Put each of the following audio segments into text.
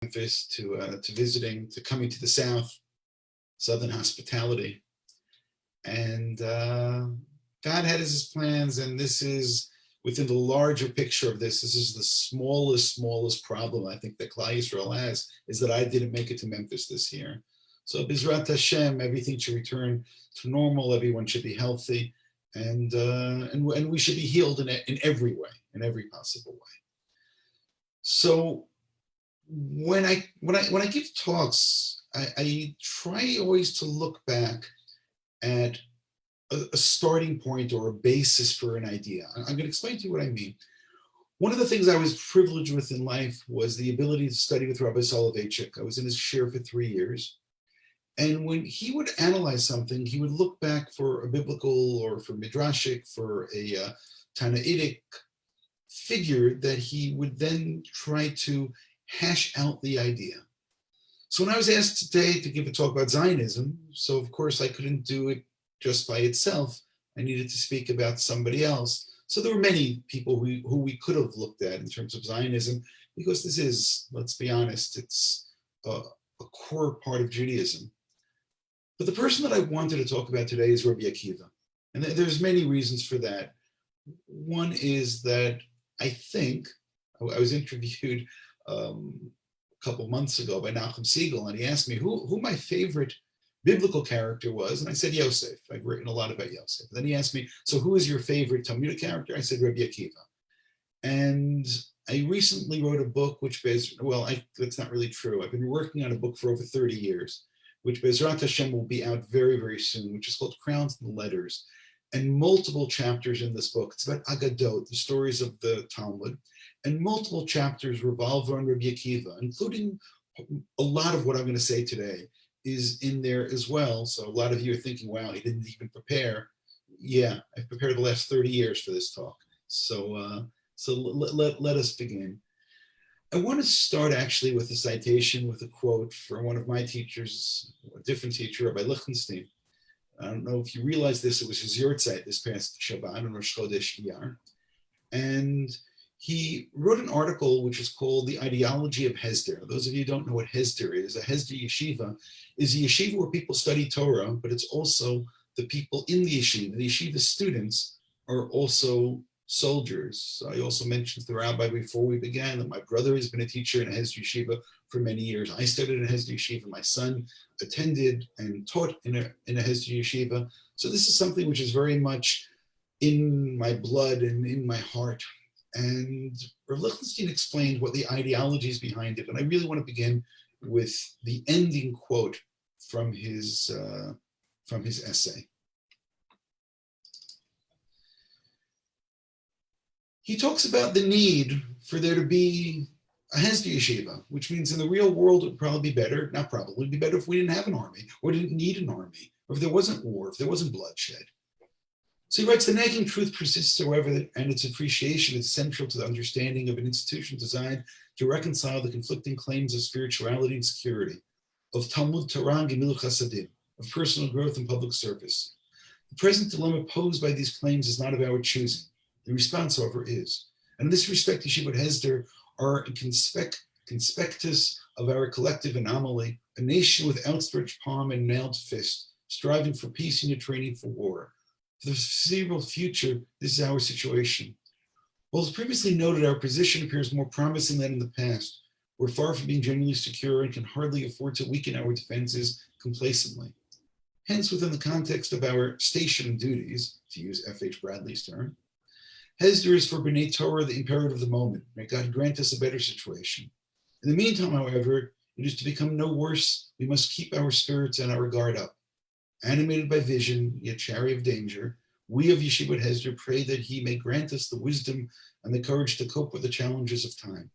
Memphis to visiting, to coming to the South, Southern hospitality. And God had his plans, and this is within the larger picture of this. This is the smallest problem I think that Klal Yisrael has, is that I didn't make it to Memphis this year. So B'ezrat Hashem, everything should return to normal. Everyone should be healthy, and we should be healed in every way, in every possible way. So when I give talks, I try always to look back at a starting point or a basis for an idea. I'm going to explain to you what I mean. One of the things I was privileged with in life was the ability to study with Rabbi Soloveitchik. I was in his shiur for 3 years. And when he would analyze something, he would look back for a biblical or for midrashic, for a Tanaitic figure that he would then try to hash out the idea. So when I was asked today to give a talk about Zionism, so of course I couldn't do it just by itself. I needed to speak about somebody else. So there were many people who we could have looked at in terms of Zionism, because this is, let's be honest, it's a core part of Judaism. But the person that I wanted to talk about today is Rabbi Akiva. And there's many reasons for that. One is that I think, I was interviewed a couple months ago by Nachum Siegel, and he asked me who my favorite biblical character was, and I said Yosef. I've written a lot about Yosef. Then he asked me, so who is your favorite Talmudic character? I said Rabbi Akiva. And I recently wrote a book which, that's not really true. I've been working on a book for over 30 years, which B'ezrat Hashem will be out very, very soon, which is called Crowns and Letters, and multiple chapters in this book. It's about Agadot, the stories of the Talmud, and multiple chapters revolve around Rabbi Akiva, including a lot of what I'm going to say today is in there as well. So a lot of you are thinking, wow, he didn't even prepare. Yeah, I've prepared the last 30 years for this talk. So let us begin. I want to start actually with a citation, with a quote from one of my teachers, a different teacher, Rabbi Lichtenstein. I don't know if you realize this, it was his Yortzeit this past Shabbat on Rosh Chodesh Iyar. And he wrote an article which is called The Ideology of Hesder. Those of you who don't know what Hesder is, a Hesder yeshiva is a yeshiva where people study Torah, but it's also the people in the yeshiva. The yeshiva students are also soldiers. So I also mentioned to the rabbi before we began that my brother has been a teacher in a Hesder yeshiva for many years. I studied in a Hesder yeshiva. My son attended and taught in a Hesder yeshiva. So this is something which is very much in my blood and in my heart. And Rav Lichtenstein explained what the ideology is behind it. And I really want to begin with the ending quote from his essay. He talks about the need for there to be a Hesder yeshiva, which means in the real world it would probably be better, not probably, it would be better if we didn't have an army, or didn't need an army, or if there wasn't war, if there wasn't bloodshed. So he writes, the nagging truth persists, however, and its appreciation is central to the understanding of an institution designed to reconcile the conflicting claims of spirituality and security, of Talmud Torah and Gemilut Chasadim, of personal growth and public service. The present dilemma posed by these claims is not of our choosing. The response, however, is. And in this respect, Yeshivot Hesder are a conspectus of our collective anomaly, a nation with outstretched palm and nailed fist, striving for peace and yet training for war. For the foreseeable future, this is our situation. While as previously noted, our position appears more promising than in the past. We're far from being genuinely secure and can hardly afford to weaken our defenses complacently. Hence, within the context of our station and duties, to use F.H. Bradley's term, Hesder is for B'nai Torah the imperative of the moment. May God grant us a better situation. In the meantime, however, it is to become no worse. We must keep our spirits and our guard up. Animated by vision, yet chary of danger, we of Yeshivot Hesder pray that he may grant us the wisdom and the courage to cope with the challenges of time.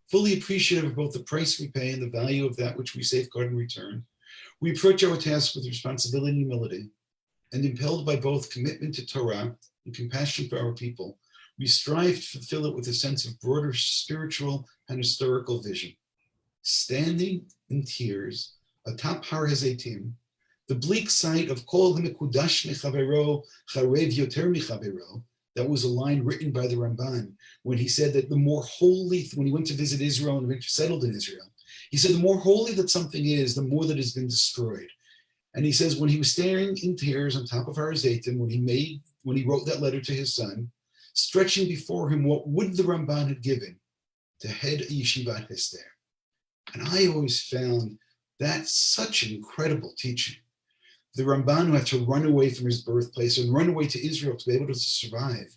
Fully appreciative of both the price we pay and the value of that which we safeguard in return, we approach our task with responsibility and humility, and impelled by both commitment to Torah and compassion for our people, we strive to fulfill it with a sense of broader spiritual and historical vision. Standing in tears atop Har HaZeitim, the bleak sight of Kol HaMekudash Mechavero Charev Yoter Mechavero, that was a line written by the Ramban when he said that the more holy, when he went to visit Israel and eventually settled in Israel, He said, the more holy that something is, the more that has been destroyed. And he says, when he was staring in tears on top of Har Zaytim, when he wrote that letter to his son, stretching before him what would the Ramban had given to head a yeshivat Hester. And I always found that such an incredible teaching. The Ramban who had to run away from his birthplace and run away to Israel to be able to survive.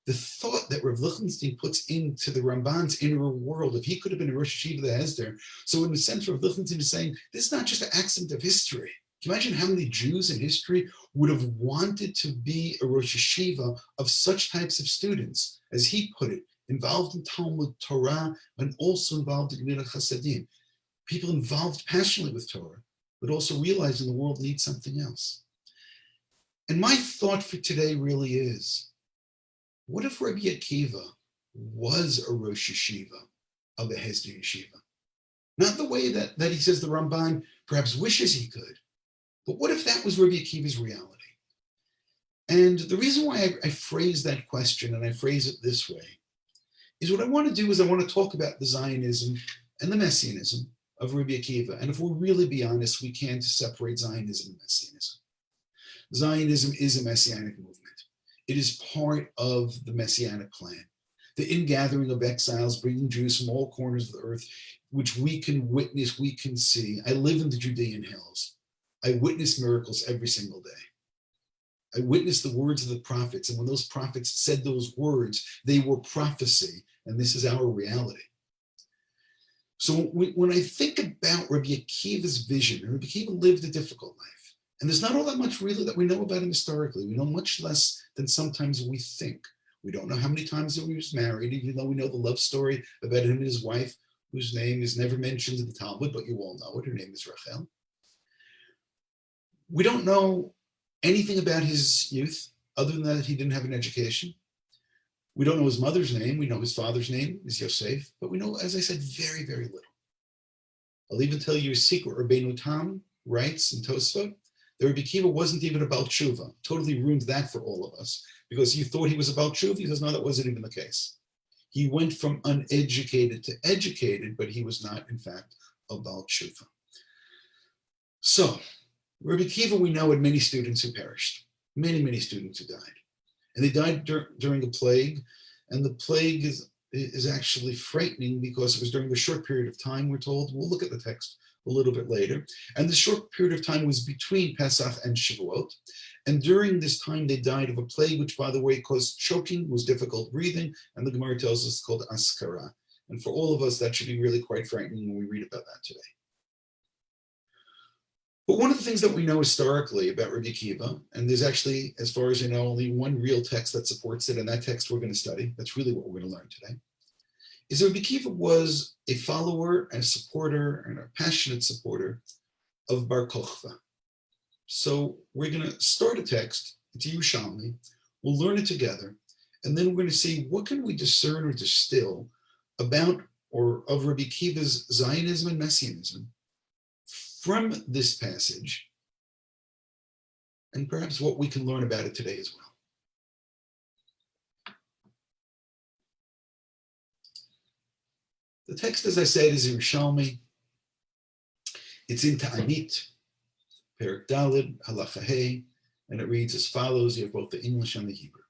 The thought that Rav Lichtenstein puts into the Ramban's inner world, if he could have been a Rosh Yeshiva the Hesder. So in the sense, Rav Lichtenstein is saying, this is not just an accident of history. Can you imagine how many Jews in history would have wanted to be a Rosh Yeshiva of such types of students, as he put it, involved in Talmud Torah and also involved in Gemilah Chasadim. People involved passionately with Torah, but also realizing the world needs something else. And my thought for today really is, what if Rabbi Akiva was a Rosh Yeshiva of a Hesder Yeshiva? Not the way that he says the Ramban perhaps wishes he could, but what if that was Rabbi Akiva's reality? And the reason why I phrase that question, and I phrase it this way, is what I want to do is I want to talk about the Zionism and the Messianism of Rabbi Akiva. And if we'll really be honest, we can't separate Zionism and Messianism. Zionism is a messianic movement. It is part of the messianic plan. The ingathering of exiles, bringing Jews from all corners of the earth, which we can witness, we can see. I live in the Judean hills. I witness miracles every single day. I witness the words of the prophets. And when those prophets said those words, they were prophecy. And this is our reality. So when I think about Rabbi Akiva's vision, Rabbi Akiva lived a difficult life. And there's not all that much really that we know about him historically. We know much less than sometimes we think. We don't know how many times he was married, even though we know the love story about him and his wife, whose name is never mentioned in the Talmud, but you all know it. Her name is Rachel. We don't know anything about his youth, other than that he didn't have an education. We don't know his mother's name. We know his father's name is Yosef, but we know, as I said, very, very little. I'll even tell you a secret. Rabbeinu Tam writes in Tosfot that Rabbi Akiva wasn't even about tshuva. Totally ruined that for all of us, because you thought he was about tshuva. He says, no, that wasn't even the case. He went from uneducated to educated, but he was not, in fact, about tshuva. So, Rabbi Akiva, we know, had many students who perished, many, many students who died. And they died during a plague, and the plague is actually frightening because it was during the short period of time, we're told. We'll look at the text a little bit later. And the short period of time was between Pesach and Shavuot. And during this time, they died of a plague, which, by the way, caused choking, was difficult breathing, and the Gemara tells us it's called askara. And for all of us, that should be really quite frightening when we read about that today. But one of the things that we know historically about Rabbi Akiva, and there's actually, as far as I know, only one real text that supports it, and that text we're going to study, that's really what we're going to learn today, is that Rabbi Akiva was a follower and a supporter and a passionate supporter of Bar Kochva. So we're going to start a text, it's Yerushalmi, we'll learn it together, and then we're going to see what can we discern or distill about or of Rabbi Akiva's Zionism and Messianism from this passage, and perhaps what we can learn about it today as well. The text, as I said, is Yerushalmi. It's in Ta'anit, Perek Daled, Halacha Hey, and it reads as follows. You have both the English and the Hebrew.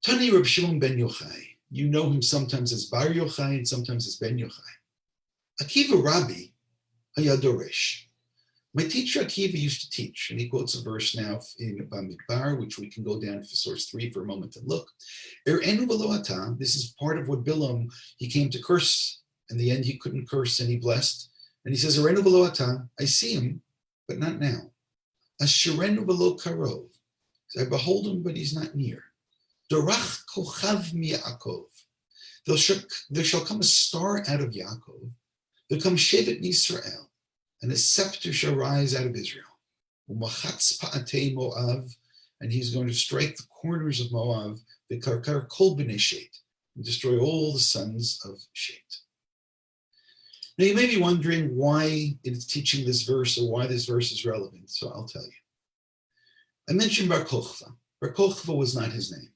Tani Reb Shimon ben Yochai. You know him sometimes as Bar Yochai and sometimes as Ben Yochai. Akiva Rabbi Hayadoresh. My teacher Akiva used to teach, and he quotes a verse now in Bamidbar, which we can go down to source 3 for a moment and look. Er'enu v'lo ata. This is part of what Bilam, he came to curse. In the end, he couldn't curse and he blessed. And he says, Er'enu v'lo ata. I see him, but not now. Asherenu v'lo karov. I behold him, but he's not near. Dorach kochav mi'Yaakov. There shall come a star out of Yaakov. There come Shevet Yisrael, and a scepter shall rise out of Israel. Umachatz pa'atei Moav, and he's going to strike the corners of Moav, the karkar kol b'nei Shet, and destroy all the sons of Shet. Now you may be wondering why it is teaching this verse or why this verse is relevant, so I'll tell you. I mentioned Bar Kochva. Bar Kochva was not his name.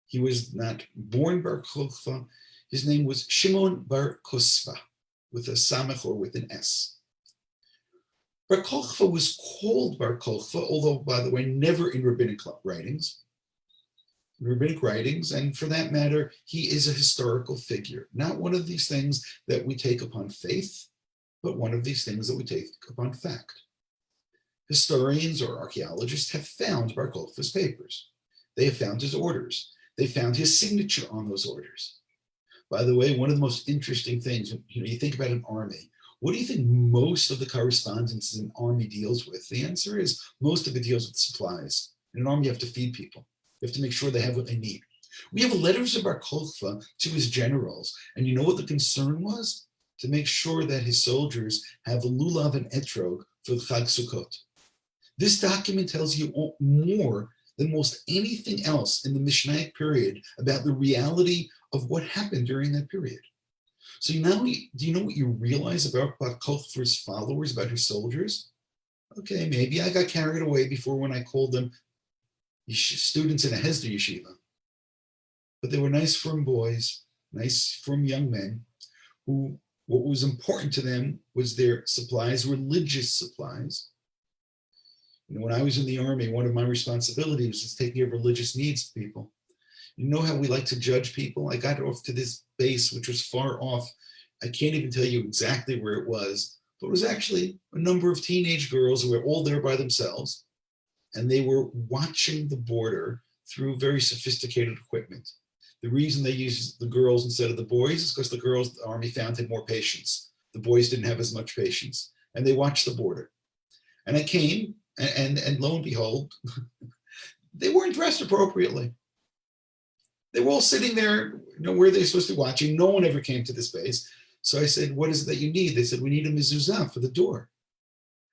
He was not born Bar Kochva. His name was Shimon Bar Kospa. with a samech or with an S. Bar Kochva was called Bar Kochva, although, by the way, never in rabbinic writings. In rabbinic writings, and for that matter, he is a historical figure, not one of these things that we take upon faith, but one of these things that we take upon fact. Historians or archaeologists have found Bar Kochva's papers. They have found his orders. They found his signature on those orders. By the way, one of the most interesting things, you think about an army. What do you think most of the correspondence in an army deals with? The answer is most of it deals with supplies. In an army, you have to feed people. You have to make sure they have what they need. We have letters of Bar Kochva to his generals. And you know what the concern was? To make sure that his soldiers have a lulav and etrog for the Chag Sukkot. This document tells you more than most anything else in the Mishnaic period about the reality of what happened during that period. So now, do you know what you realize about Bar Kochva's followers, about his soldiers? Okay, maybe I got carried away before when I called them students in a Hesder yeshiva. But they were nice, firm boys, nice, firm young men who, what was important to them was their supplies, religious supplies. When I was in the army, one of my responsibilities was taking care of religious needs of people. You know how we like to judge people? I got off to this base, which was far off. I can't even tell you exactly where it was, but it was actually a number of teenage girls who were all there by themselves, and they were watching the border through very sophisticated equipment. The reason they used the girls instead of the boys is because the girls the army found had more patience. The boys didn't have as much patience, and they watched the border. And I came, and lo and behold, they weren't dressed appropriately. They were all sitting there, where they're supposed to be watching. No one ever came to this base. So I said, what is it that you need? They said, we need a mezuzah for the door.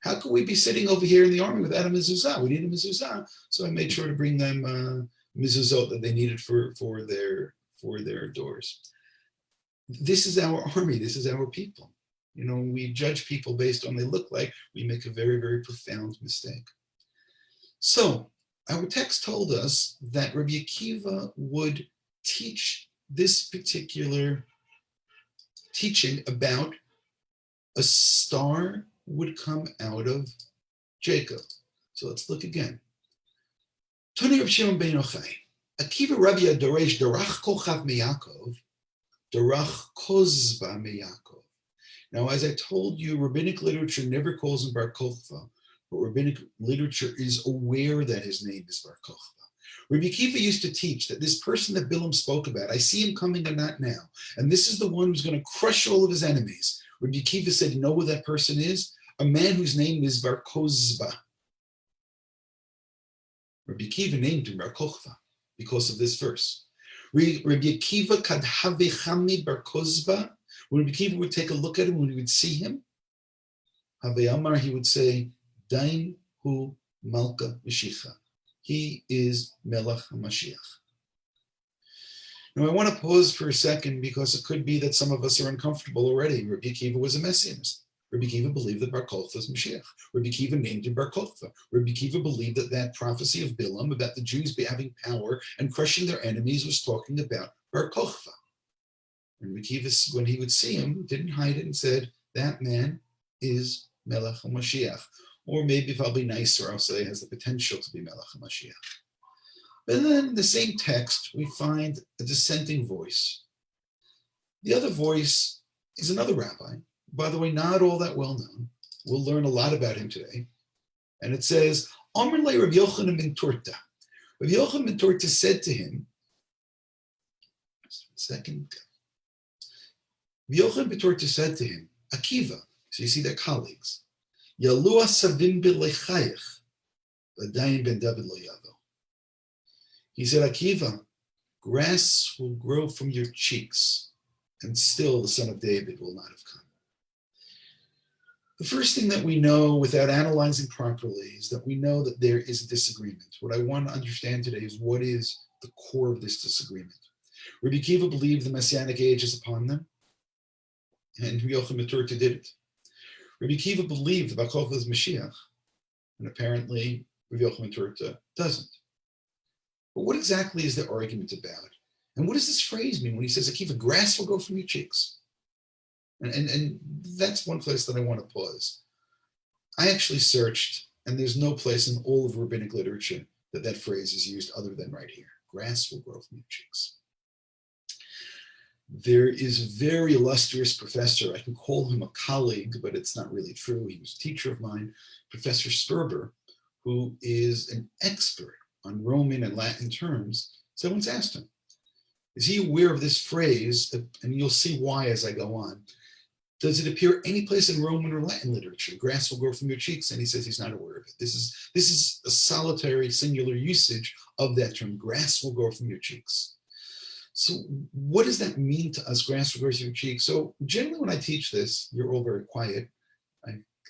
How could we be sitting over here in the army without a mezuzah? We need a mezuzah. So I made sure to bring them mezuzot that they needed for their doors. This is our army. This is our people. We judge people based on what they look like. We make a very, very profound mistake. So our text told us that Rabbi Akiva would teach this particular teaching about a star would come out of Jacob. So let's look again. Toni Reb Shimon ben Yochai. Akiva Rabbi Adoresh Dorach Kochav Meyakov, Dorach Kozba Meyakov. Now, as I told you, rabbinic literature never calls him Bar Kochva, but rabbinic literature is aware that his name is Bar Kochva. Rabbi Akiva used to teach that this person that Bilam spoke about, I see him coming and not now, and this is the one who's going to crush all of his enemies. Rabbi Akiva said, you know who that person is? A man whose name is Bar Kozba. Rabbi Akiva named him Bar Kochva because of this verse. Rabbi Akiva kad havechami Bar Kozba. When Rabbi Akiva would take a look at him, when he would see him, Havei Amar, he would say, Dain hu Malka Mashiach. He is Melech HaMashiach. Now I want to pause for a second because it could be that some of us are uncomfortable already. Rabbi Akiva was a messianist. Rabbi Akiva believed that Bar Kochva was Mashiach. Rabbi Akiva named him Bar Kochva. Rabbi Akiva believed that prophecy of Bilam about the Jews having power and crushing their enemies was talking about Bar Kochva. And Rabbi Akiva, when he would see him, didn't hide it and said, that man is Melech HaMashiach. Or maybe if I'll be nicer, I'll say has the potential to be Melech HaMashiach. But then in the same text, we find a dissenting voice. The other voice is another rabbi, by the way, not all that well known. We'll learn a lot about him today. And it says, Amr le Rabbi Yochanan ben Torta. Rabbi Yochanan ben Torta said to him, just a second. Rabbi Yochanan ben Torta said to him, Akiva, so you see their colleagues, Yalua savim b'lechayich, v'dayin ben David lo yavo. He said, Akiva, grass will grow from your cheeks, and still the son of David will not have come. The first thing that we know without analyzing properly is that we know that there is a disagreement. What I want to understand today is what is the core of this disagreement. Rabbi Akiva believed the Messianic age is upon them, and Rabbi Yochanan ben Torta did it. Rabbi Akiva believed that Bar Kochva is Mashiach, and apparently Rabbi Yochanan ben Torta doesn't. But what exactly is the argument about? And what does this phrase mean when he says, Akiva, grass will grow from your cheeks? And that's one place that I want to pause. I actually searched, and there's no place in all of rabbinic literature that phrase is used other than right here. Grass will grow from your cheeks. There is a very illustrious professor, I can call him a colleague, but it's not really true. He was a teacher of mine, Professor Sperber, who is an expert on Roman and Latin terms. So I once asked him, is he aware of this phrase? And you'll see why as I go on. Does it appear any place in Roman or Latin literature? Grass will grow from your cheeks, and he says he's not aware of it. This is a solitary, singular usage of that term. Grass will grow from your cheeks. So what does that mean to us, grass will grow from your cheeks? So generally when I teach this, you're all very quiet.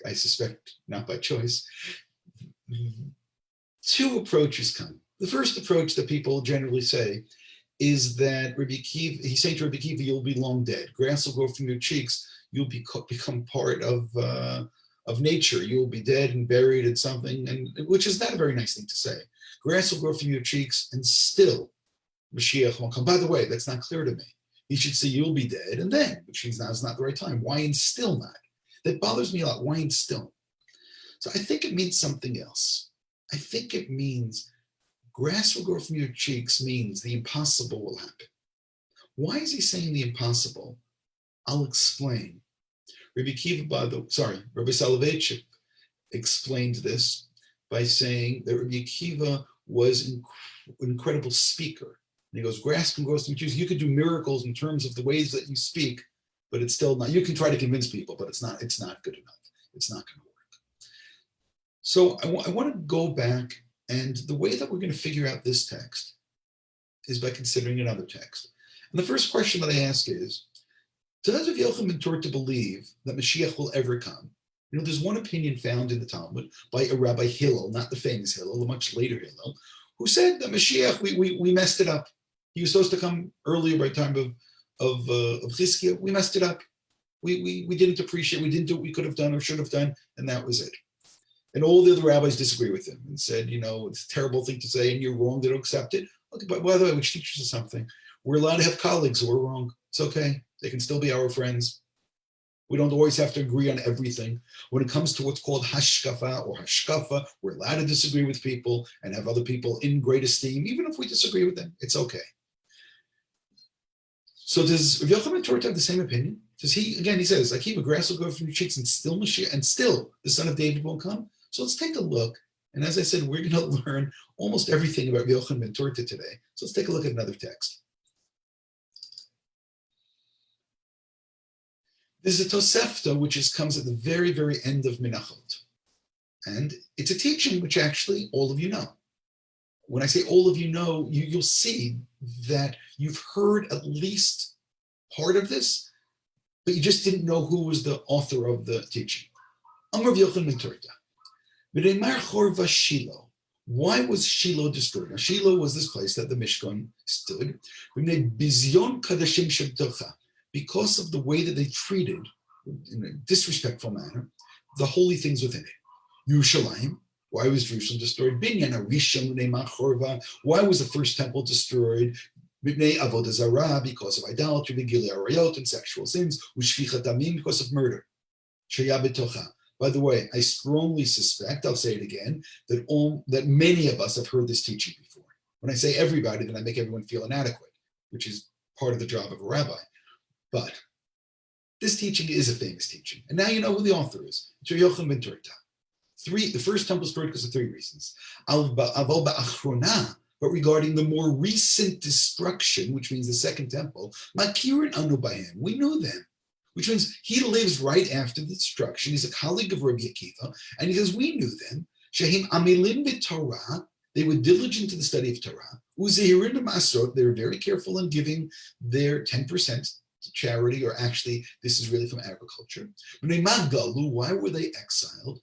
I suspect not by choice. Two approaches come. The first approach that people generally say is that Rabbi Akiva, he's saying to Rabbi Akiva, you'll be long dead. Grass will grow from your cheeks. You'll become part of nature. You'll be dead and buried in something, and which is not a very nice thing to say. Grass will grow from your cheeks, and still Mashiach won't come. By the way, that's not clear to me. He should say you'll be dead, and then, which means now is not the right time. Why and still not? That bothers me a lot. Why and still? So I think it means something else. I think it means grass will grow from your cheeks means the impossible will happen. Why is he saying the impossible? I'll explain. Rabbi Soloveitchik explained this by saying that Rabbi Akiva was an incredible speaker. And he goes, grass can grow from your cheeks. You could do miracles in terms of the ways that you speak, but it's still not. You can try to convince people, but it's not good enough. It's not going to work. So I want to go back, and the way that we're going to figure out this text is by considering another text. And the first question that I ask is, does Rabbi Yochanan ben Turta believe that Mashiach will ever come? You know, there's one opinion found in the Talmud by a Rabbi Hillel, not the famous Hillel, the much later Hillel, who said that Mashiach, we messed it up. He was supposed to come earlier by time of Chizkiah. We messed it up. We didn't appreciate. We didn't do what we could have done or should have done, and that was it. And all the other rabbis disagree with him and said, you know, it's a terrible thing to say, and you're wrong. They don't accept it. Okay, but by the way, which teaches us something. We're allowed to have colleagues who are wrong. It's okay. They can still be our friends. We don't always have to agree on everything. When it comes to what's called hashkafa or hashkafa, we're allowed to disagree with people and have other people in great esteem, even if we disagree with them. It's okay. So does Rabbi Yochanan ben Turta have the same opinion? Does he, again, he says, Akiva, grass will grow from your cheeks and still Mashiach, and still the son of David won't come? So let's take a look. And as I said, we're going to learn almost everything about Rabbi Yochanan ben Turta today. So let's take a look at another text. There's a Tosefta, which comes at the very, very end of Menachot. And it's a teaching which actually all of you know. When I say all of you know, you'll see that you've heard at least part of this, but you just didn't know who was the author of the teaching. Amar Rabbi Yochanan ben Turta. V'neimar chorva Shiloh. Why was Shiloh destroyed? Now, Shiloh was this place that the Mishkan stood. V'nei bizyon kadashim shebtocha. Because of the way that they treated, in a disrespectful manner, the holy things within it. Yerushalayim, why was Jerusalem destroyed? Binyan Arishon Neimar Chorva, why was the first temple destroyed? B'nei Avodah Zarah, because of idolatry, Gilui Arayot, and sexual sins, Ushfichat Damim, because of murder. Shaya b'tocha. By the way, I strongly suspect, I'll say it again, that many of us have heard this teaching before. When I say everybody, then I make everyone feel inadequate, which is part of the job of a rabbi. But this teaching is a famous teaching. And now you know who the author is. It's Rabbi Yochanan ben Turta. The first temple was destroyed because of three reasons. But regarding the more recent destruction, which means the second temple, Makirin anu bahem, we knew them. Which means he lives right after the destruction. He's a colleague of Rabbi Akiva. And he says, we knew them. Shehim amilim b'Torah. They were diligent to the study of Torah. Uzehirin b'masrot. They were very careful in giving their 10% to charity, or actually, this is really from agriculture. Why were they exiled?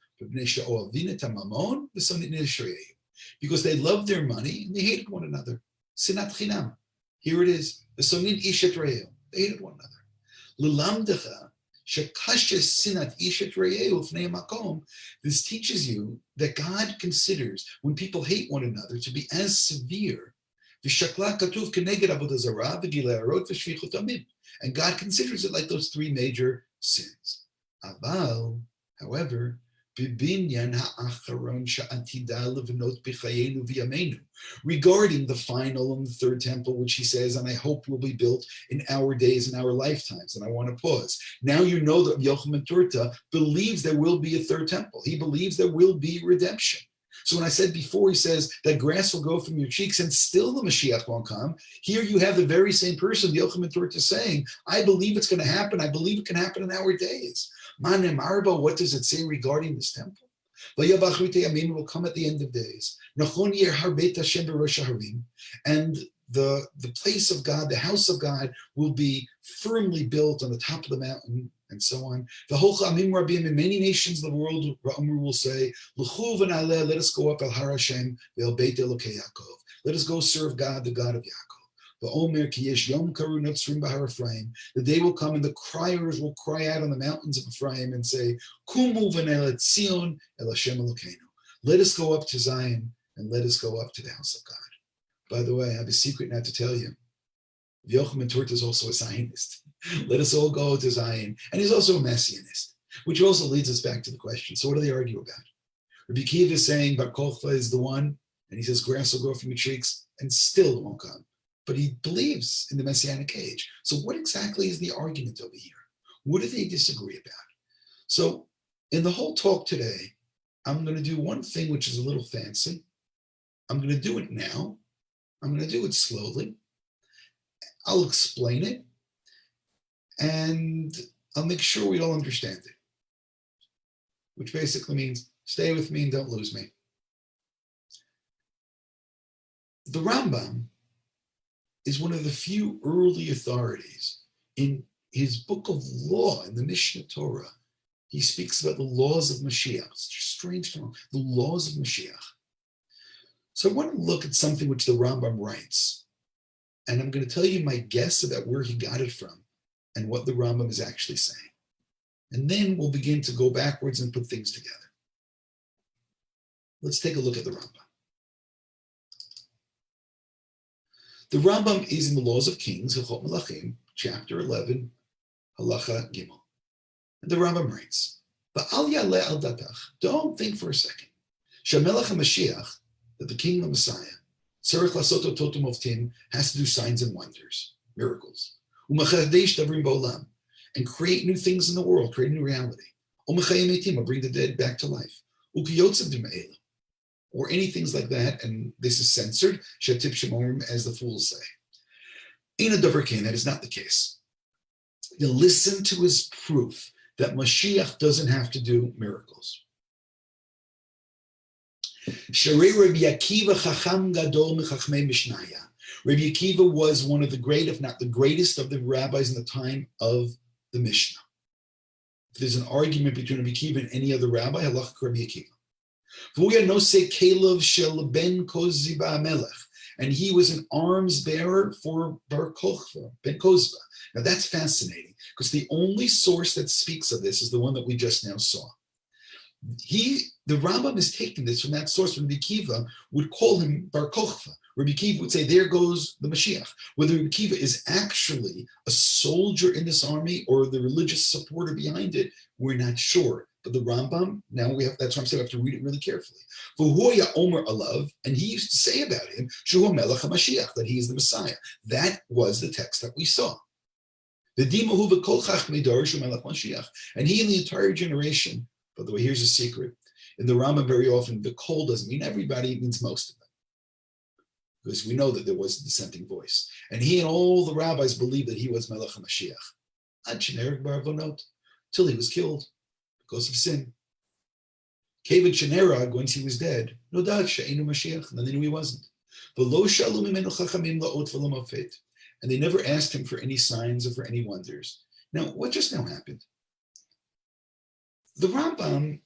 Because they loved their money and they hated one another. Sinat chinam. Here it is. They hated one another. This teaches you that God considers when people hate one another to be as severe. And God considers it like those three major sins. Aval, however, regarding the final and the third temple, which he says, and I hope will be built in our days and our lifetimes. And I want to pause. Now you know that Yochanan Turta believes there will be a third temple. He believes there will be redemption. So when I said before, he says that grass will go from your cheeks and still the Mashiach won't come. Here you have the very same person, Yochanan Turta, saying, I believe it's going to happen. I believe it can happen in our days. Manem Arba, what does it say regarding this temple? Will come at the end of days. And the place of God, the house of God, will be firmly built on the top of the mountain, and so on. The whole Amim Rabim in many nations of the world will say, let us go up al Har Hashem, Beit Elokei Yaakov. Let us go serve God, the God of Yaakov. The day will come and the criers will cry out on the mountains of Ephraim and say, Kumu v'nel Zion el Hashem Elokeinu. Let us go up to Zion and let us go up to the house of God. By the way, I have a secret not to tell you. Yochanan Turta is also a Zionist. Let us all go to Zion. And he's also a Messianist, which also leads us back to the question. So what do they argue about? Rabbi Akiva is saying Bar Kochva is the one, and he says grass will grow from your cheeks, and still it won't come. But he believes in the Messianic age. So what exactly is the argument over here? What do they disagree about? So in the whole talk today, I'm going to do one thing which is a little fancy. I'm going to do it now. I'm going to do it slowly. I'll explain it, and I'll make sure we all understand it, which basically means stay with me and don't lose me. The Rambam is one of the few early authorities. In his book of law, in the Mishnah Torah, he speaks about the laws of Mashiach. It's a strange term, the laws of Mashiach. So I want to look at something which the Rambam writes, and I'm going to tell you my guess about where he got it from and what the Rambam is actually saying. And then we'll begin to go backwards and put things together. Let's take a look at the Rambam. The Rambam is in the Laws of Kings, Hilchot Melachim, chapter 11, Halacha Gimel. And the Rambam writes, Ba'al yaleh al datach, don't think for a second, Shamelach HaMashiach, that the King of Messiah, Tzarech Lasoto Totum Oftim, has to do signs and wonders, miracles, U'machadesh Davrim Ba'olam, and create new things in the world, create a new reality, U'machayim Eitim, or bring the dead back to life, U'kiyotzav D'Me'ela, or any things like that, and this is censored, Shetip Shemorim, as the fools say. Eina Davar Kain, that is not the case. You listen to his proof that Mashiach doesn't have to do miracles. Sharei Rabbi Akiva Chacham Gadol Mechachmei Mishnaya. Rabbi Akiva was one of the great, if not the greatest, of the rabbis in the time of the Mishnah. If there's an argument between Rabbi Akiva and any other rabbi, halach Rabbi Akiva. And he was an arms bearer for Bar Kochva, Ben Kozba. Now that's fascinating, because the only source that speaks of this is the one that we just now saw. The Rambam is taking this from that source. Rabbi Akiva would call him Bar Kochva. Rabbi Akiva would say, there goes the Mashiach. Whether Rabbi Akiva is actually a soldier in this army or the religious supporter behind it, we're not sure. But the Rambam, that's why I'm saying we have to read it really carefully. V'huya Omer Alav, and he used to say about him, Shuhu Melech HaMashiach, that he is the Messiah. That was the text that we saw. The Dimahu v'kol Chachmei Darshu Melech Mashiach. And he and the entire generation, by the way, here's a secret. In the Rambam, very often, the kol doesn't mean everybody, it means most of them. Because we know that there was a dissenting voice. And he and all the rabbis believed that he was Melech HaMashiach. Ad Sheneric Baravonot, till he was killed because of sin. Kevid Shenerag, once he was dead, no doubt She'enu Mashiach, and then they knew he wasn't. V'lo shalu mimenu chachamim la'ot v'lo mafet. And they never asked him for any signs or for any wonders. Now, what just now happened? The Rambam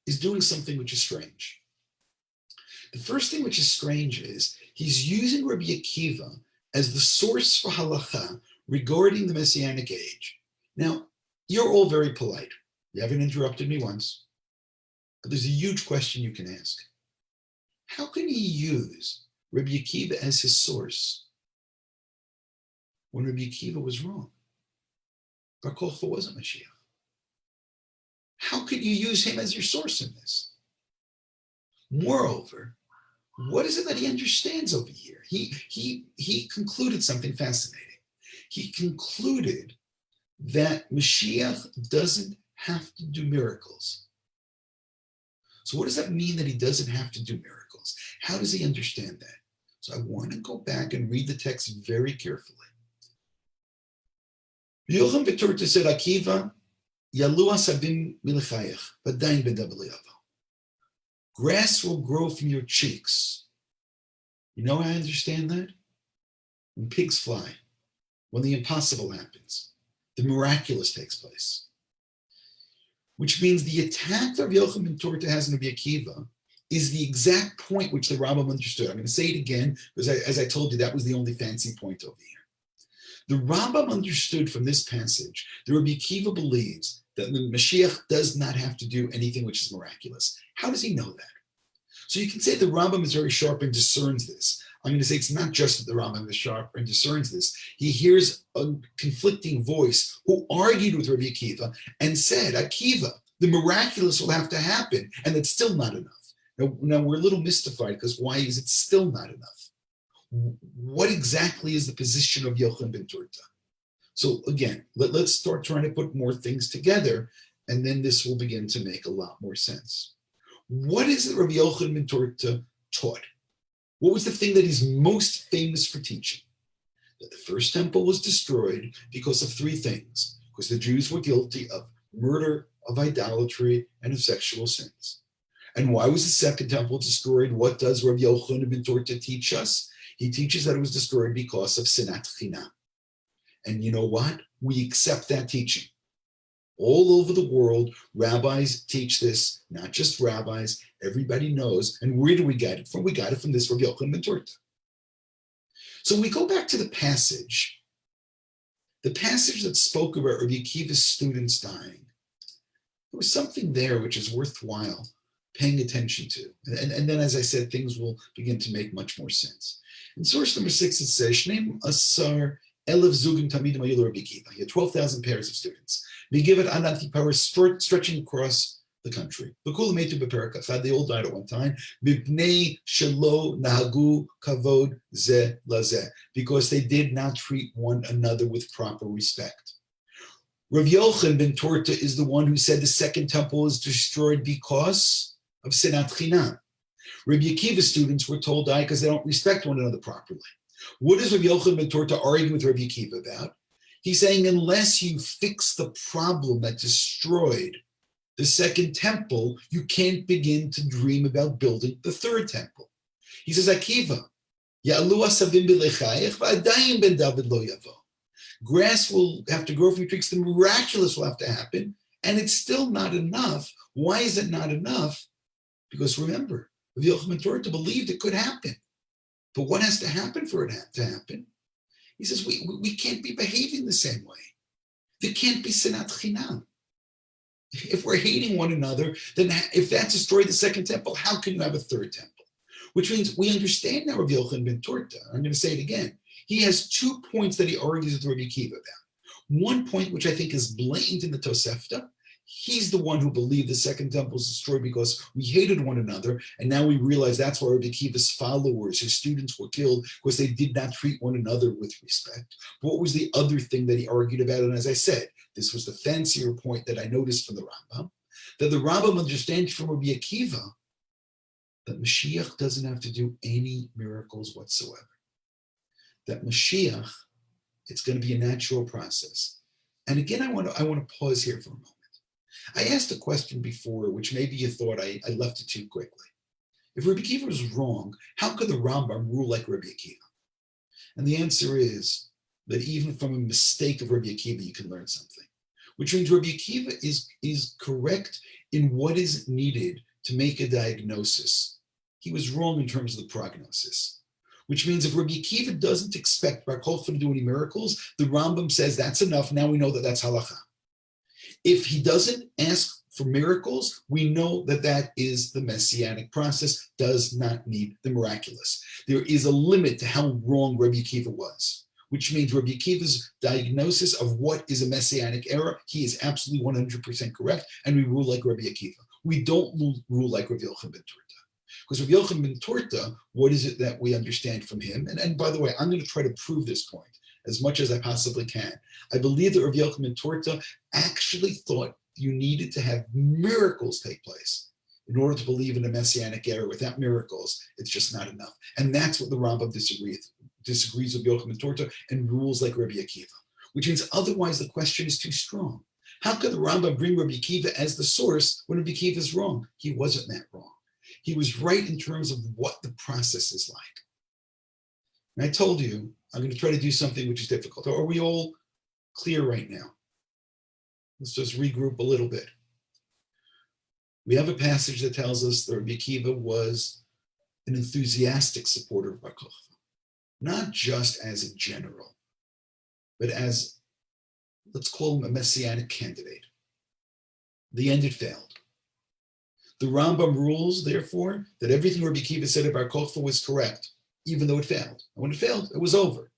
is doing something which is strange. The first thing which is strange is he's using Rabbi Akiva as the source for halacha regarding the Messianic age. Now, you're all very polite. You haven't interrupted me once. But there's a huge question you can ask. How can he use Rabbi Akiva as his source when Rabbi Akiva was wrong? Bar Kochva wasn't Mashiach. how could you use him as your source in this? Moreover, what is it that he understands over here? He concluded something fascinating. He concluded that Mashiach doesn't have to do miracles. So what does that mean that he doesn't have to do miracles? How does he understand that? So I want to go back and read the text very carefully. Yocham Beturta said, Akiva, Yalu asabim milechayach, v'dayin ben dabaliyavo. Grass will grow from your cheeks. You know how I understand that? When pigs fly, when the impossible happens, the miraculous takes place. Which means the attack that Yocham ben Turta has in Rabbi Akiva is the exact point which the Rambam understood. I'm going to say it again, because as I told you, that was the only fancy point over here. The Rambam understood from this passage that Rabbi Akiva believes that the Mashiach does not have to do anything which is miraculous. How does he know that? So you can say the Rambam is very sharp and discerns this. I'm going to say it's not just that the Rambam is sharp and discerns this. He hears a conflicting voice who argued with Rabbi Akiva and said, Akiva, the miraculous will have to happen, and it's still not enough. Now we're a little mystified because why is it still not enough? What exactly is the position of Yocham ben Turta? So again, let's start trying to put more things together, and then this will begin to make a lot more sense. What is it Rabbi Yocham ben Turta taught? What was the thing that he's most famous for teaching? That the first temple was destroyed because of three things. Because the Jews were guilty of murder, of idolatry, and of sexual sins. And why was the second temple destroyed? What does Rabbi Yochanan ben Turta teach us? He teaches that it was destroyed because of sinat chinam. And you know what? We accept that teaching. All over the world, rabbis teach this, not just rabbis, everybody knows. And where do we get it from? We got it from this Rabbi Yochanan ben Turta. So we go back to the passage that spoke about Rabbi Akiva's students dying. There was something there which is worthwhile paying attention to. And then, as I said, things will begin to make much more sense. In source number 6, it says, Shneim Asar Elef Zugim Tamidim Ayilu Rabbi Akiva. He had 12,000 pairs of students. We give it Anati power stretching across the country. They all died at one time. Because they did not treat one another with proper respect. Rav Yochanan ben Turta is the one who said the second temple was destroyed because of sinat chinam. Rabbi Akiva's students were told die because they don't respect one another properly. What is Rav Yochanan ben Turta arguing with Rabbi Akiva about? He's saying unless you fix the problem that destroyed the second temple, you can't begin to dream about building the third temple. He says, Akiva, Ya'alu asavim b'lechayich v'adayim ben David lo yavo. Grass will have to grow from your trees. The miraculous will have to happen, and it's still not enough. Why is it not enough? Because remember, Rabbi Yochanan ben Turta believed it could happen. But what has to happen for it to happen? He says, we can't be behaving the same way. There can't be sinat chinam. If we're hating one another, then if that destroyed the second temple, how can you have a third temple? Which means we understand now Rabbi Yochanan ben Turta. I'm going to say it again. He has 2 points that he argues with Rabbi Akiva about. One point, which I think is blatant in the Tosefta, he's the one who believed the second temple was destroyed because we hated one another, and now we realize that's why Rabbi Akiva's followers, his students, were killed because they did not treat one another with respect. But what was the other thing that he argued about? And as I said, this was the fancier point that I noticed from the Rambam, that the Rambam understands from Rabbi Akiva that Mashiach doesn't have to do any miracles whatsoever. That Mashiach, it's going to be a natural process. And again, I want to pause here for a moment. I asked a question before, which maybe you thought I left it too quickly. If Rabbi Akiva was wrong, how could the Rambam rule like Rabbi Akiva? And the answer is that even from a mistake of Rabbi Akiva, you can learn something. Which means Rabbi Akiva is correct in what is needed to make a diagnosis. He was wrong in terms of the prognosis. Which means if Rabbi Akiva doesn't expect Bar Kochba to do any miracles, the Rambam says that's enough. Now we know that that's halacha. If he doesn't ask for miracles, we know that that is the messianic process, does not need the miraculous. There is a limit to how wrong Rabbi Akiva was. which means Rabbi Akiva's diagnosis of what is a messianic era, he is absolutely 100% correct, and we rule like Rabbi Akiva. We don't rule like Rabbi Yochanan ben Turta. Because Rabbi Yochanan ben Turta, what is it that we understand from him? And by the way, I'm going to try to prove this point as much as I possibly can. I believe that Rabbi Yochanan ben Turta actually thought you needed to have miracles take place in order to believe in a messianic era. Without miracles, it's just not enough. And that's what the Rambam disagrees with Yochanan ben Turta and rules like Rabbi Akiva, which means otherwise the question is too strong. How could the Rambam bring Rabbi Akiva as the source when Rabbi Akiva is wrong? He wasn't that wrong. He was right in terms of what the process is like. And I told you, I'm going to try to do something which is difficult. Are we all clear right now? Let's just regroup a little bit. We have a passage that tells us that Rabbi Akiva was an enthusiastic supporter of Bar Kokhba, not just as a general, but as, let's call him a messianic candidate. The end, it failed. The Rambam rules, therefore, that everything Rabbi Akiva said about Bar Kokhba was correct, even though it failed. And when it failed, it was over.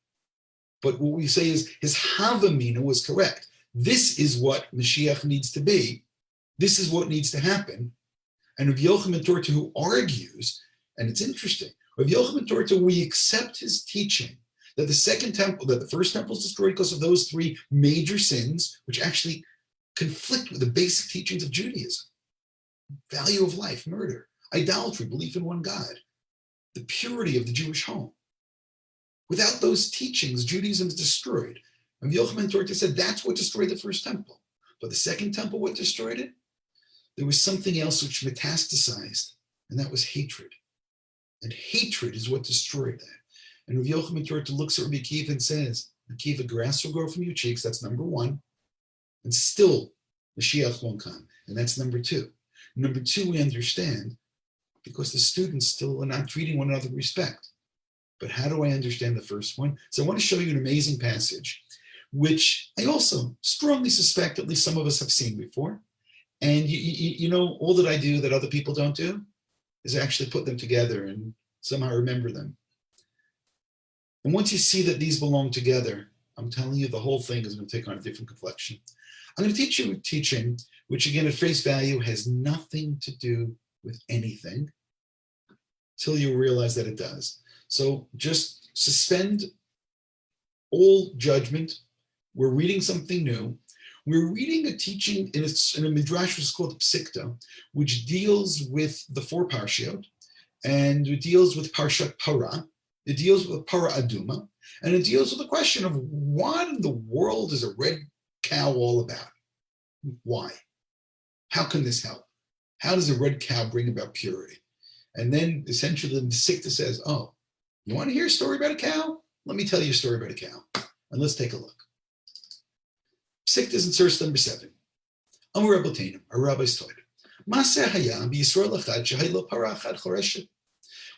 But what we say is his Havamina was correct. This is what Mashiach needs to be. This is what needs to happen. And Rabbi Yochanan ben Turta, who argues, and it's interesting, Rabbi Yochanan ben Turta, we accept his teaching that the second temple, that the first temple is destroyed because of those three major sins, which actually conflict with the basic teachings of Judaism. Value of life, murder, idolatry, belief in one God, the purity of the Jewish home. Without those teachings, Judaism is destroyed. And Yochanan ben Turta said that's what destroyed the first temple. But the second temple, what destroyed it? There was something else which metastasized, and that was hatred. And hatred is what destroyed that. And Rabbi Yochanan ben Turta looks at Rabbi Akiva and says, Akiva, grass will grow from your cheeks, that's number one. And still, Mashiach won't come, and that's number two. Number two, we understand because the students still are not treating one another with respect. But how do I understand the first one? So I want to show you an amazing passage, which I also strongly suspect at least some of us have seen before. And you know, all that I do that other people don't do is actually put them together and somehow remember them. And once you see that these belong together, I'm telling you the whole thing is going to take on a different complexion. I'm going to teach you a teaching which again at face value has nothing to do with anything till you realize that it does. So just suspend all judgment. We're reading something new. We're reading a teaching in a midrash which is called Psikta, which deals with the four parshiot, and it deals with Parshat Para. It deals with Para Aduma, and it deals with the question of what in the world is a red cow all about? Why? How can this help? How does a red cow bring about purity? And then essentially the Psikta says, oh, you want to hear a story about a cow? Let me tell you a story about a cow. And let's take a look. Psikta is in source number 7. Amar Rabbeinu, our rabbis taught it. Maseh hayam b'Yisrael echad shehay lo para achad choreshet.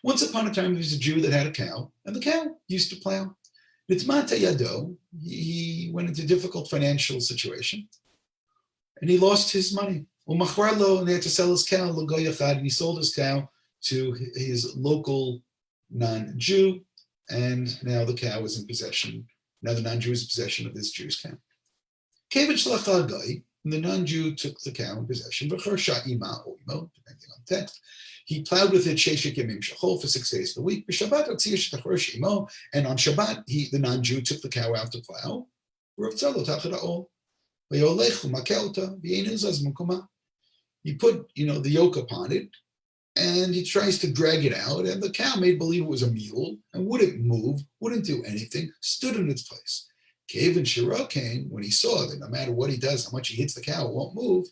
Once upon a time, there was a Jew that had a cow, and the cow used to plow. Nitmata yado, he went into a difficult financial situation, and he lost his money. Umachar lo, and he had to sell his cow, l'goy echad, and he sold his cow to his local non-Jew, and now the cow is in possession. Now the non-Jew is in possession of this Jew's cow. Kevin shlachal goy, and the non-Jew took the cow in possession. V'char ima or imo, depending on the text. He plowed with it sheshek yemim shachol for 6 days of the week. B'Shabbat otziyah shetachor imo, and on Shabbat the non-Jew took the cow out to plow. He put the yoke upon it, and he tries to drag it out, and the cow made believe it was a mule and wouldn't move, wouldn't do anything, stood in its place. Kevin Shira came when he saw that no matter what he does, how much he hits the cow, it won't move.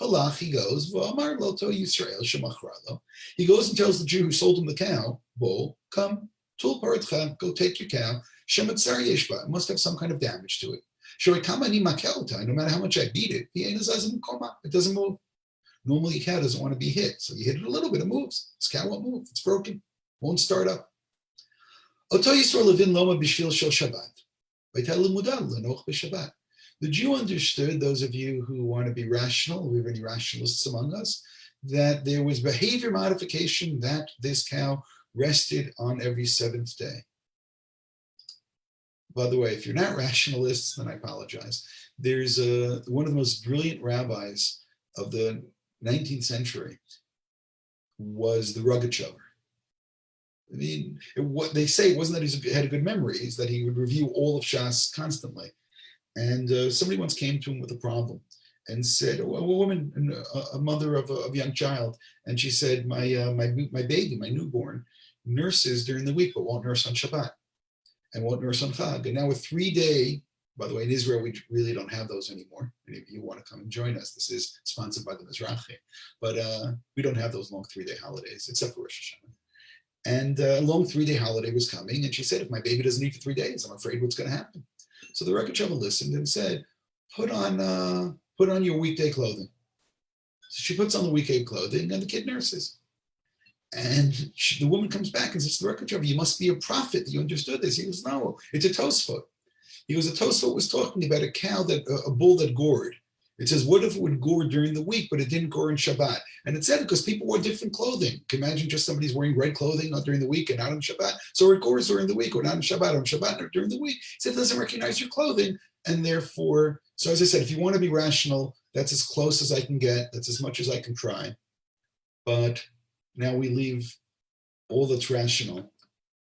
Halach, he goes, V'amar lo to Yisrael shemachralo. He goes and tells the Jew who sold him the cow, Bo, come, tul paratcha, go take your cow. Shematzar yeshba, it must have some kind of damage to it. Shorikama ni makelta, no matter how much I beat it, it doesn't move. Normally a cow doesn't want to be hit, so you hit it a little bit, it moves. This cow won't move, it's broken, won't start up. Oto Yisrael levin loma b'shvil shel Shabbat. The Jew understood, those of you who want to be rational, we have any rationalists among us, that there was behavior modification that this cow rested on every 7th day. by the way, if you're not rationalists, then I apologize. There's one of the most brilliant rabbis of the 19th century was the Rogatchover. I mean, what they say wasn't that he had a good memory, is that he would review all of Shas constantly. And somebody once came to him with a problem and said, a woman, a mother of a young child, and she said, my baby, my newborn, nurses during the week, but won't nurse on Shabbat and won't nurse on Chag. And now a 3-day, by the way, in Israel, we really don't have those anymore. Any of you want to come and join us, this is sponsored by the Mizrachi, but we don't have those long 3-day holidays, except for Rosh Hashanah. And a long 3-day holiday was coming, and she said, if my baby doesn't eat for 3 days, I'm afraid what's going to happen. So the Rogatchover listened and said, put on your weekday clothing. So she puts on the weekday clothing, and the kid nurses. And the woman comes back and says to the Rogatchover, you must be a prophet. You understood this. He goes, no, it's a Tosfot. He goes, a Tosfot was talking about a bull that gored. It says, what if it would gore during the week, but it didn't gore in Shabbat? And it said because people wore different clothing. You can imagine just somebody's wearing red clothing during the week and not on Shabbat. So it gores during the week, or not on Shabbat, or during the week. He said, it doesn't recognize your clothing. And therefore, so as I said, if you want to be rational, that's as close as I can get. That's as much as I can try. But now we leave all that's rational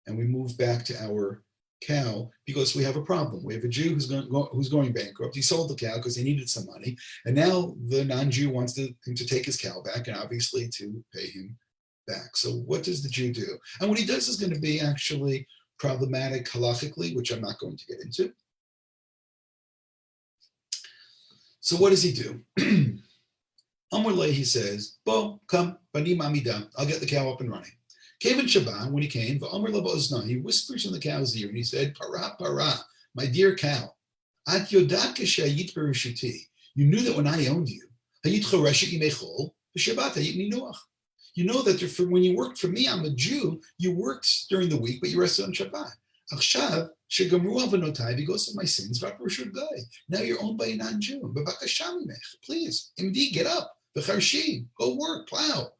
and we move back to our cow because we have a problem. We have a Jew who's going bankrupt. He sold the cow because he needed some money, and now the non-Jew wants him to take his cow back and obviously to pay him back. So what does the Jew do? And what he does is going to be actually problematic halachically, which I'm not going to get into. So what does he do? Amar lei, he says, Bo, come, bani mamida, I'll get the cow up and running. Kevin Shabbat, when he came, he whispers in the cow's ear and he said, Para, para, my dear cow, at yodat keshayit berishuti. You knew that when I owned you, hayit choreshet yimei v'shabbat hayit ninuach. You know that when you worked for me, I'm a Jew, you worked during the week, but you rested on Shabbat. Achshav shegamru avonotai because of my sins, v'aprashut guy. Now you're owned by a non-Jew. Please, MD, get up. V'charshi, go work, plow.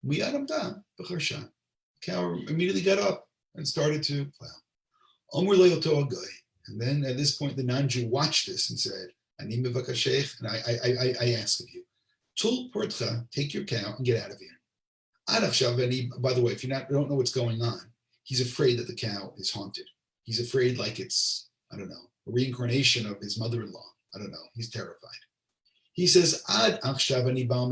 Miyad amda v'charsha. Cow immediately got up and started to plow. Omer le'oto agoy. And then at this point, the non-Jew watched this and said, Ani mevakashech, and I ask of you, Tul portcha, take your cow and get out of here. By the way, if you don't know what's going on, he's afraid that the cow is haunted. He's afraid like it's, I don't know, a reincarnation of his mother-in-law. I don't know. He's terrified. He says, Ad achshavani baal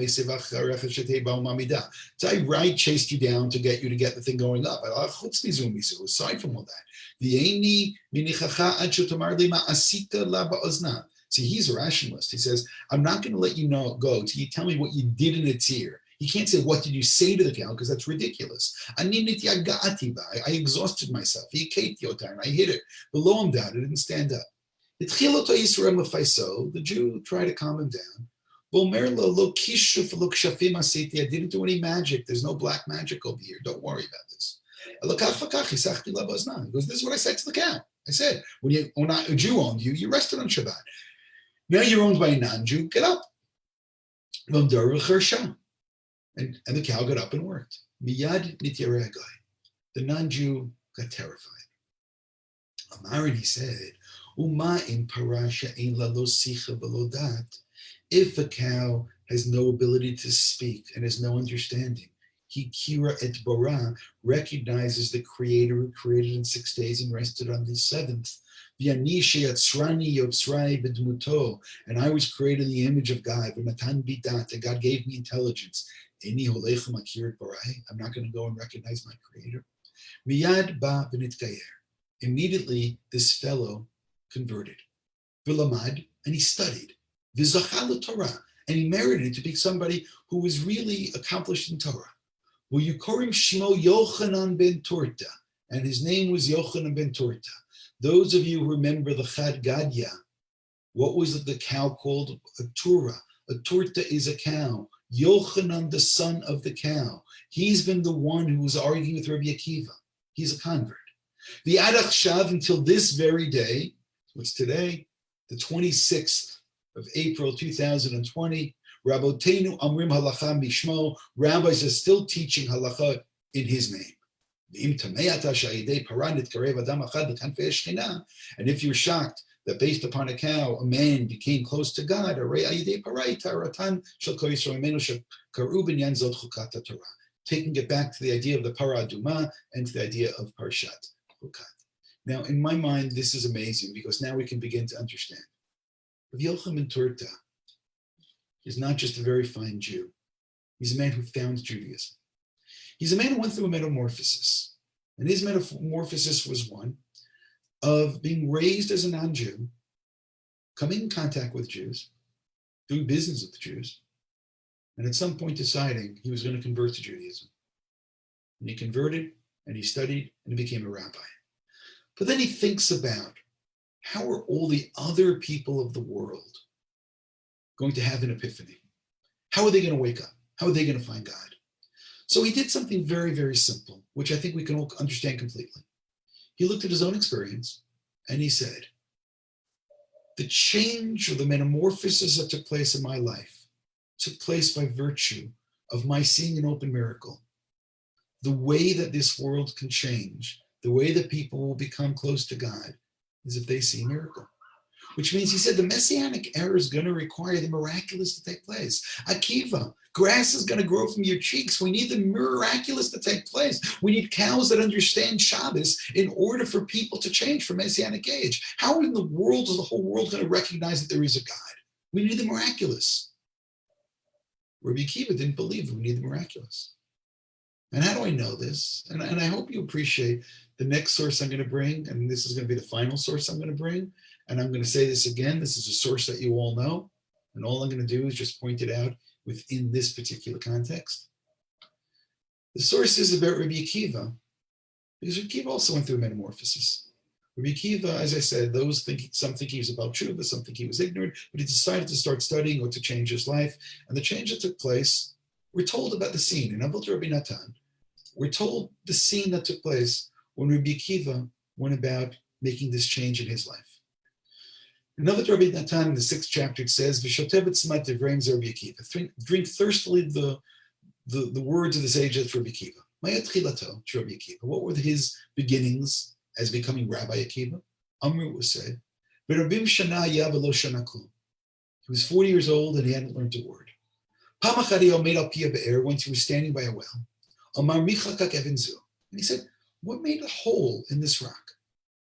so I chased you down to get the thing going up. Aside from all that, see, he's a rationalist. He says, I'm not going to let you go till you tell me what you did in its ear. He can't say, what did you say to the cow? Because that's ridiculous. I exhausted myself. I hit it. Below him down, it didn't stand up. The Jew tried to calm him down. I didn't do any magic. There's no black magic over here. Don't worry about this. He goes, this is what I said to the cow. I said, when a Jew owned you, you rested on Shabbat. Now you're owned by a non-Jew, get up. And the cow got up and worked. The non-Jew got terrified. Amarin, he said, if a cow has no ability to speak and has no understanding, he kira et bara, recognizes the Creator who created in 6 days and rested on the seventh. And I was created in the image of God. And God gave me intelligence. I'm not going to go and recognize my Creator. Immediately, this fellow converted. Vilamad, and he studied. Vizachal Torah, and he merited to be somebody who was really accomplished in Torah. V'yukorim shmo Yochanan ben Torta, and his name was Yochanan ben Torta. Those of you who remember the Chad Gadya, what was the cow called? A Torah. A Torta is a cow. Yochanan, the son of the cow. He's been the one who was arguing with Rabbi Akiva. He's a convert. The Adach Shav, until this very day, what's today, the 26th of April 2020, Rabotenu Amrim Halacha Mishmo, rabbis are still teaching halacha in his name. And if you're shocked that based upon a cow, a man became close to God, taking it back to the idea of the Parah Adumah and to the idea of Parshat Chukat. Now, in my mind, this is amazing because now we can begin to understand. Rabbi Yochanan Turta is not just a very fine Jew. He's a man who found Judaism. He's a man who went through a metamorphosis. And his metamorphosis was one of being raised as a non-Jew, coming in contact with Jews, doing business with the Jews, and at some point deciding he was going to convert to Judaism. And he converted, and he studied, and he became a rabbi. But then he thinks about how are all the other people of the world going to have an epiphany? How are they going to wake up? How are they going to find God? So he did something very, very simple, which I think we can all understand completely. He looked at his own experience and he said, the change or the metamorphosis that took place in my life took place by virtue of my seeing an open miracle. The way that this world can change, the way that people will become close to God is if they see a miracle. Which means he said the messianic era is going to require the miraculous to take place. Akiva, grass is going to grow from your cheeks. We need the miraculous to take place. We need cows that understand Shabbos in order for people to change from messianic age. How in the world is the whole world going to recognize that there is a God? We need the miraculous. Rabbi Akiva didn't believe we need the miraculous. And how do I know this? And I hope you appreciate the next source I'm going to bring, and this is going to be the final source I'm going to bring. And I'm going to say this again, this is a source that you all know, and all I'm going to do is just point it out within this particular context. The source is about Rabbi Akiva, because Rabbi Akiva also went through a metamorphosis. Rabbi Akiva, as I said, some think he was about tshuva, some think he was ignorant, but he decided to start studying or to change his life. And the change that took place, we're told about the scene in Avot Rabbi Natan. We're told the scene that took place when Rabbi Akiva went about making this change in his life. In Avot Rabbi Natan, in the 6th chapter, it says, "V'shotev etzmat devreim ze Rabbi Akiva." Drink thirstily the words of the sages, Rabbi Akiva. Ma'at chilato, Rabbi Akiva. What were his beginnings as becoming Rabbi Akiva? Amru was said, "V'rabim shana ya v'lo shana klum." He was 40 years old and he hadn't learned a word. Pam achad he omed al piyah be'er, once he was standing by a well. Amar michlakak even zu. And he said, "What made a hole in this rock?"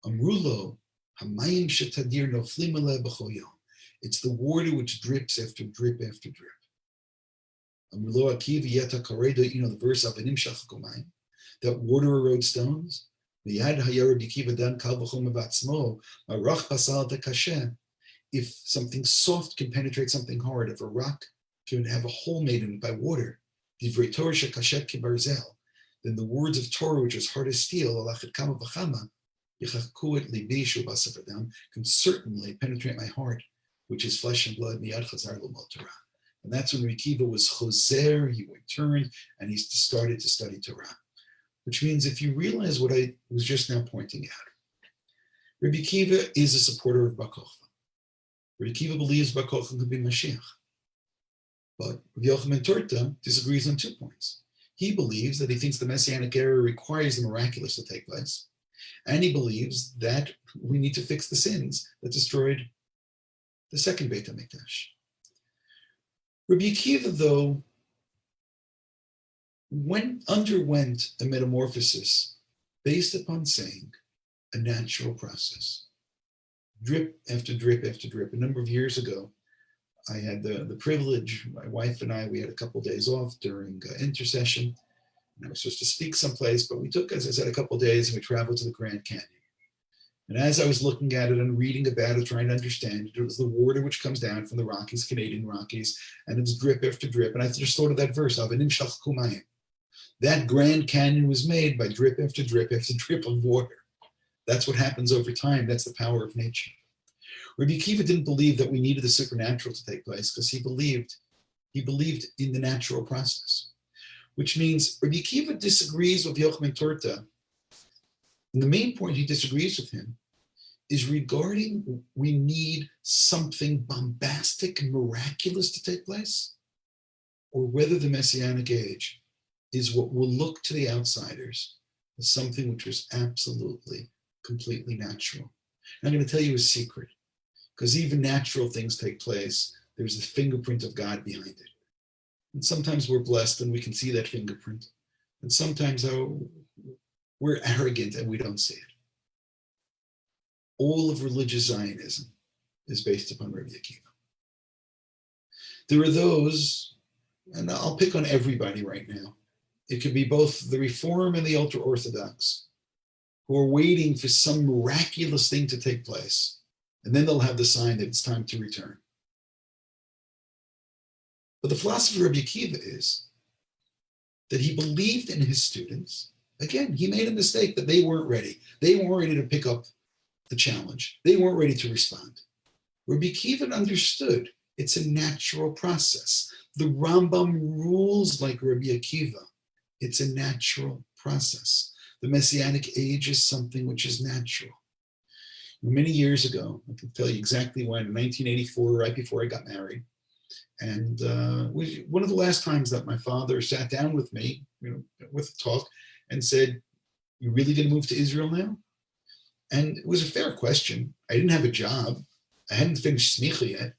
Amrulo. It's the water which drips after drip after drip. You know the verse of that water erodes stones. If something soft can penetrate something hard, if a rock can have a hole made in it by water, then the words of Torah, which is hard as steel, can certainly penetrate my heart, which is flesh and blood. And that's when Rabbi Akiva was choser, he returned, and he started to study Torah. Which means if you realize what I was just now pointing out, Rabbi Akiva is a supporter of Bar Kochba. Rabbi Akiva believes Bar Kochba could be Mashiach. But Rabbi Yochanan Turta disagrees on 2 points. He believes that he thinks the Messianic era requires the miraculous to take place. And he believes that we need to fix the sins that destroyed the second Beit HaMikdash. Rabbi Akiva, though, underwent a metamorphosis based upon saying a natural process. Drip after drip after drip. A number of years ago, I had the privilege, my wife and I, we had a couple of days off during intercession. And I was supposed to speak someplace, but we took, as I said, a couple of days and we traveled to the Grand Canyon. And as I was looking at it and reading about it, trying to understand it, it was the water which comes down from the Rockies, Canadian Rockies, and it's drip after drip. And I just thought of that verse, that Grand Canyon was made by drip after drip after drip of water. That's what happens over time. That's the power of nature. Rabbi Akiva didn't believe that we needed the supernatural to take place because he believed in the natural process. Which means Rabbi Akiva disagrees with Yochanan Turta. And the main point he disagrees with him is regarding we need something bombastic and miraculous to take place, or whether the Messianic age is what will look to the outsiders as something which was absolutely, completely natural. And I'm going to tell you a secret, because even natural things take place. There's the fingerprint of God behind it. And sometimes we're blessed and we can see that fingerprint. And sometimes we're arrogant and we don't see it. All of religious Zionism is based upon Rabbi Akiva. There are those, and I'll pick on everybody right now. It could be both the Reform and the ultra-Orthodox, who are waiting for some miraculous thing to take place. And then they'll have the sign that it's time to return. But the philosophy of Rabbi Akiva is that he believed in his students. Again, he made a mistake that they weren't ready. They weren't ready to pick up the challenge. They weren't ready to respond. Rabbi Akiva understood it's a natural process. The Rambam rules like Rabbi Akiva. It's a natural process. The Messianic age is something which is natural. Many years ago, I can tell you exactly when, in 1984, right before I got married, and one of the last times that my father sat down with me, with a talk, and said, "You really going to move to Israel now?" And it was a fair question. I didn't have a job. I hadn't finished smicha yet.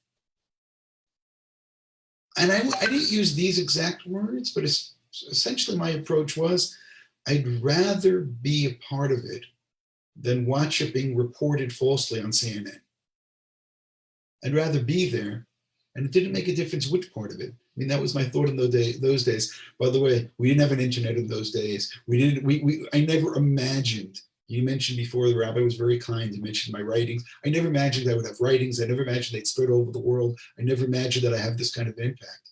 And I didn't use these exact words, but essentially my approach was, I'd rather be a part of it than watch it being reported falsely on CNN. I'd rather be there. And it didn't make a difference which part of it. I mean, that was my thought in those days. By the way, we didn't have an internet in those days. I never imagined, you mentioned before, the rabbi was very kind. He mentioned my writings. I never imagined I would have writings. I never imagined they'd spread over the world. I never imagined that I have this kind of impact.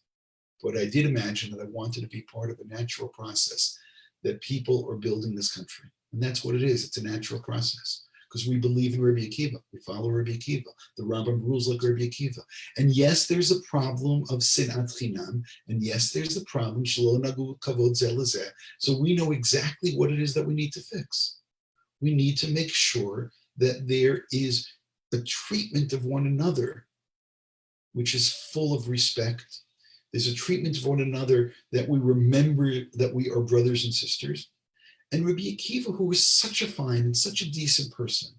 But I did imagine that I wanted to be part of a natural process, that people are building this country. And that's what it is. It's a natural process. Because we believe in Rabbi Akiva. We follow Rabbi Akiva. The Rambam rules like Rabbi Akiva. And yes, there's a problem of sinat chinam. And yes, there's the problem shelo nagu kavod zeh lezeh. So we know exactly what it is that we need to fix. We need to make sure that there is a treatment of one another which is full of respect. There's a treatment of one another that we remember that we are brothers and sisters. And Rabbi Akiva, who was such a fine and such a decent person,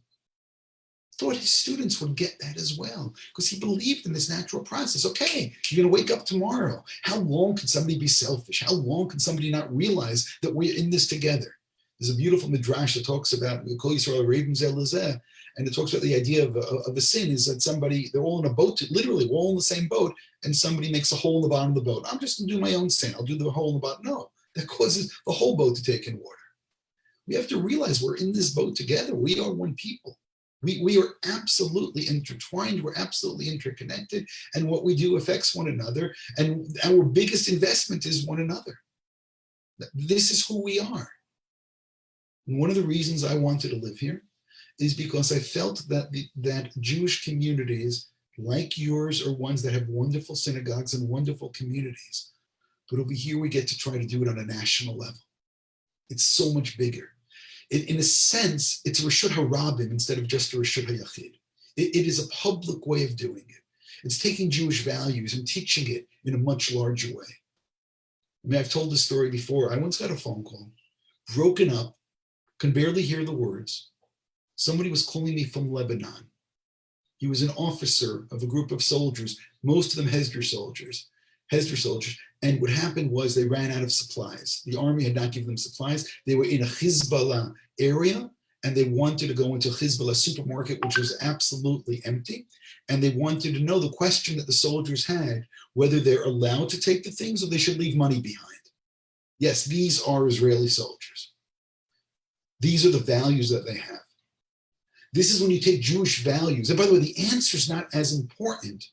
thought his students would get that as well, because he believed in this natural process. Okay, you're going to wake up tomorrow. How long can somebody be selfish? How long can somebody not realize that we're in this together? There's a beautiful midrash that talks about Kol Yisrael Rebim Zeh Lezeh, and it talks about the idea of a sin is that somebody, they're all in a boat, literally, we're all in the same boat, and somebody makes a hole in the bottom of the boat. I'm just going to do my own sin. I'll do the hole in the bottom. No, that causes the whole boat to take in water. We have to realize we're in this boat together. We are one people. We are absolutely intertwined. We're absolutely interconnected. And what we do affects one another. And our biggest investment is one another. This is who we are. And one of the reasons I wanted to live here is because I felt that that Jewish communities like yours are ones that have wonderful synagogues and wonderful communities. But over here, we get to try to do it on a national level. It's so much bigger. In a sense, it's a Reshut HaRabim instead of just a Reshut HaYachid. It is a public way of doing it. It's taking Jewish values and teaching it in a much larger way. I mean, I've told this story before. I once got a phone call, broken up, can barely hear the words. Somebody was calling me from Lebanon. He was an officer of a group of soldiers, most of them Hesder soldiers. And what happened was they ran out of supplies. The army had not given them supplies. They were in a Hezbollah area, and they wanted to go into a Hezbollah supermarket, which was absolutely empty. And they wanted to know the question that the soldiers had, whether they're allowed to take the things or they should leave money behind. Yes, these are Israeli soldiers. These are the values that they have. This is when you take Jewish values. And by the way, the answer is not as important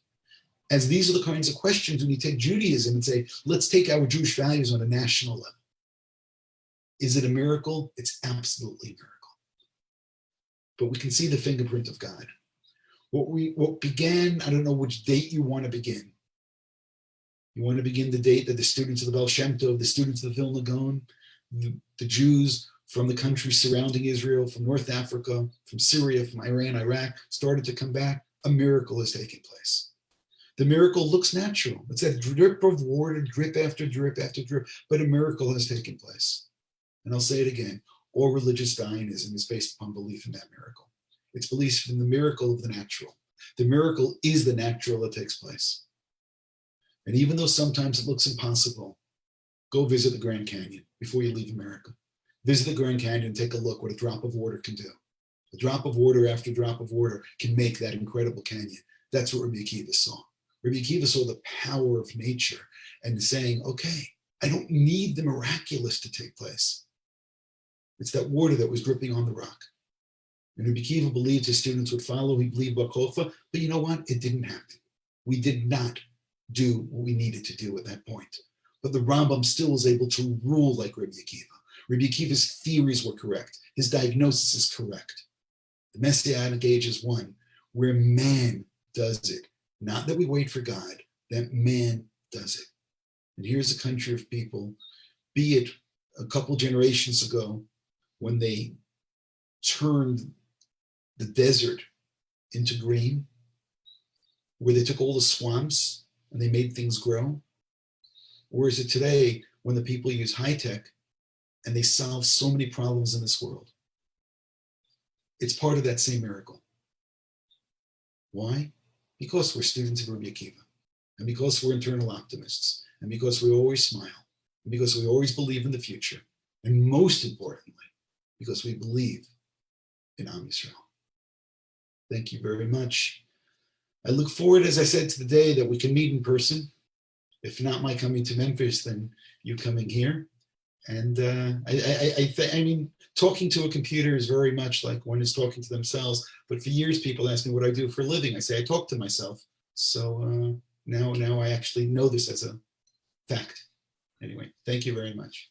as these are the kinds of questions when you take Judaism and say, let's take our Jewish values on a national level. Is it a miracle? It's absolutely a miracle. But we can see the fingerprint of God. What began, I don't know which date you want to begin. You want to begin the date that the students of the Baal Shem Tov, the students of the Vilna Gaon, the Jews from the countries surrounding Israel, from North Africa, from Syria, from Iran, Iraq, started to come back. A miracle is taking place. The miracle looks natural. It's that drip of water, drip after drip after drip, but a miracle has taken place. And I'll say it again. or religious Zionism is based upon belief in that miracle. It's belief in the miracle of the natural. The miracle is the natural that takes place. And even though sometimes it looks impossible, go visit the Grand Canyon before you leave America. Visit the Grand Canyon and take a look what a drop of water can do. A drop of water after drop of water can make that incredible canyon. That's what Rabbi Akiva saw. Rabbi Akiva saw the power of nature and saying, okay, I don't need the miraculous to take place. It's that water that was dripping on the rock. And Rabbi Akiva believed his students would follow. He believed Bakofa, but you know what? It didn't happen. We did not do what we needed to do at that point. But the Rambam still was able to rule like Rabbi Akiva. Rabbi Akiva's theories were correct. His diagnosis is correct. The Messianic age is one where man does it. Not that we wait for God, that man does it. And here's a country of people, be it a couple generations ago when they turned the desert into green, where they took all the swamps and they made things grow? Or is it today when the people use high tech and they solve so many problems in this world? It's part of that same miracle. Why? Because we're students of Rabbi Akiva, and because we're internal optimists, and because we always smile, and because we always believe in the future, and most importantly, because we believe in Am Yisrael. Thank you very much. I look forward, as I said, to the day that we can meet in person. If not my coming to Memphis, then you coming here. And I mean, talking to a computer is very much like one is talking to themselves. But for years, people ask me what I do for a living. I say I talk to myself. So now I actually know this as a fact. Anyway, thank you very much.